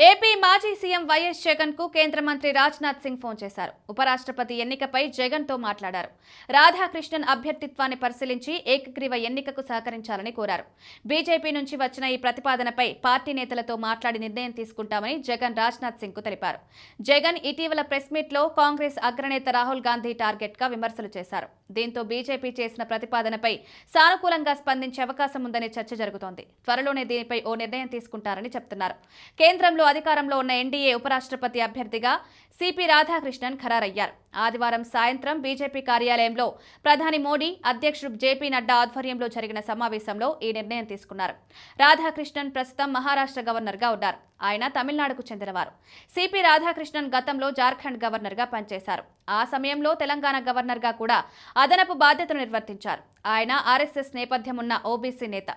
AP మాజీ CM YS Jagan కు కేంద్ర మంత్రి రాజ్నాథ్ సింగ్ ఫోన్ చేశారు. ఉపరాష్ట్రపతి ఎన్నికపై జగన్ తో మాట్లాడారు. రాధాకృష్ణన్ అభ్యర్థిత్వాన్ని పరిశీలించి ఏకగ్రీవ ఎన్నికకు సహకరించాలని కోరారు. బీజేపీ నుంచి వచ్చిన ఈ ప్రతిపాదనపై పార్టీ నేతలతో మాట్లాడి నిర్ణయం తీసుకుంటామని జగన్ రాజ్నాథ్ సింగ్ కు తెలిపారు. జగన్ ఇటీవల ప్రెస్ మీట్ లో కాంగ్రెస్ అగ్రనేత రాహుల్ గాంధీ టార్గెట్ గా విమర్శలు చేశారు. దీంతో బీజేపీ చేసిన ప్రతిపాదనపై సానుకూలంగా స్పందించే అవకాశం ఉందనే చర్చ జరుగుతోంది. త్వరలోనే దీనిపై ఓ నిర్ణయం తీసుకుంటారని చెప్తున్నారు. కేంద్రంలో అధికారంలో ఉన్న ఎన్డీఏ ఉపరాష్ట్రపతి అభ్యర్థిగా సిపి రాధాకృష్ణన్ ఖరారయ్యారు. ఆదివారం సాయంత్రం బీజేపీ కార్యాలయంలో ప్రధాని మోడీ, అధ్యక్షుడు జేపీ నడ్డా ఆధ్వర్యంలో జరిగిన సమావేశంలో ఈ నిర్ణయం తీసుకున్నారు. రాధాకృష్ణన్ ప్రస్తుతం మహారాష్ట్ర గవర్నర్ గా ఉన్నారు. ఆయన తమిళనాడుకు చెందినవారు. సిపి రాధాకృష్ణన్ గతంలో జార్ఖండ్ గవర్నర్ గా పనిచేశారు. ఆ సమయంలో తెలంగాణ గవర్నర్ గా కూడా అదనపు బాధ్యతలు నిర్వర్తించారు. ఆయన ఆర్ఎస్ఎస్ నేపథ్యం ఉన్న ఓబీసీ నేత.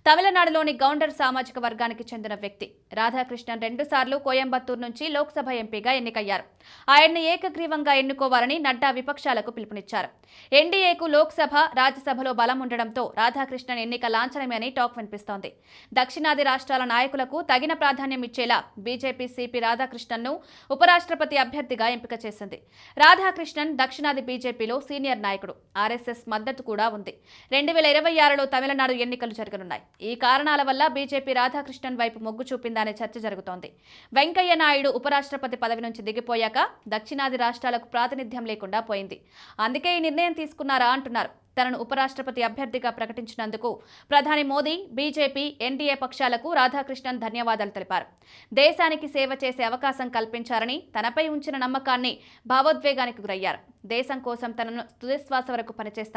తమిళనాడులోని గౌండర్ సామాజిక వర్గానికి చెందిన వ్యక్తి. రాధాకృష్ణన్ 2 సార్లు కోయంబత్తూరు నుంచి లోక్సభ ఎంపీగా ఎన్నికయ్యారు. ఆయన్ని ఏకగ్రీవంగా ఎన్నుకోవాలని నడ్డా విపక్షాలకు పిలుపునిచ్చారు. ఎన్డీఏకు లోక్సభ, రాజ్యసభలో బలం ఉండడంతో రాధాకృష్ణన్ ఎన్నిక లాంఛనమే అని టాక్ వినిపిస్తోంది. దక్షిణాది రాష్ట్రాల నాయకులకు తగిన ప్రాధాన్యం ఇచ్చేలా బీజేపీ సిపి రాధాకృష్ణన్ ను ఉపరాష్ట్రపతి అభ్యర్థిగా ఎంపిక చేసింది. రాధాకృష్ణన్ దక్షిణాది బీజేపీలో సీనియర్ నాయకుడు. ఆర్ఎస్ఎస్ మద్దతు కూడా ఉంది. 2026లో తమిళనాడు ఎన్నికలు జరగనున్నాయి. ఈ కారణాల వల్ల బీజేపీ రాధాకృష్ణన్ వైపు మొగ్గు చూపిందనే చర్చ జరుగుతోంది. వెంకయ్య నాయుడు ఉపరాష్ట్రపతి పదవి నుంచి దిగిపోయాక దక్షిణాది రాష్ట్రాలకు ప్రాతినిధ్యం లేకుండా పోయింది. అందుకే ఈ నిర్ణయం తీసుకున్నారా అంటున్నారు. తనను ఉపరాష్ట్రపతి అభ్యర్థిగా ప్రకటించినందుకు ప్రధాని మోదీ, బీజేపీ, ఎన్డీఏ పక్షాలకు రాధాకృష్ణన్ ధన్యవాదాలు తెలిపారు. దేశానికి సేవ చేసే అవకాశం కల్పించారని, తనపై ఉంచిన నమ్మకాన్ని భావోద్వేగానికి గురయ్యారు. దేశం కోసం తనను తుదిశ్వాస వరకు పనిచేస్తారు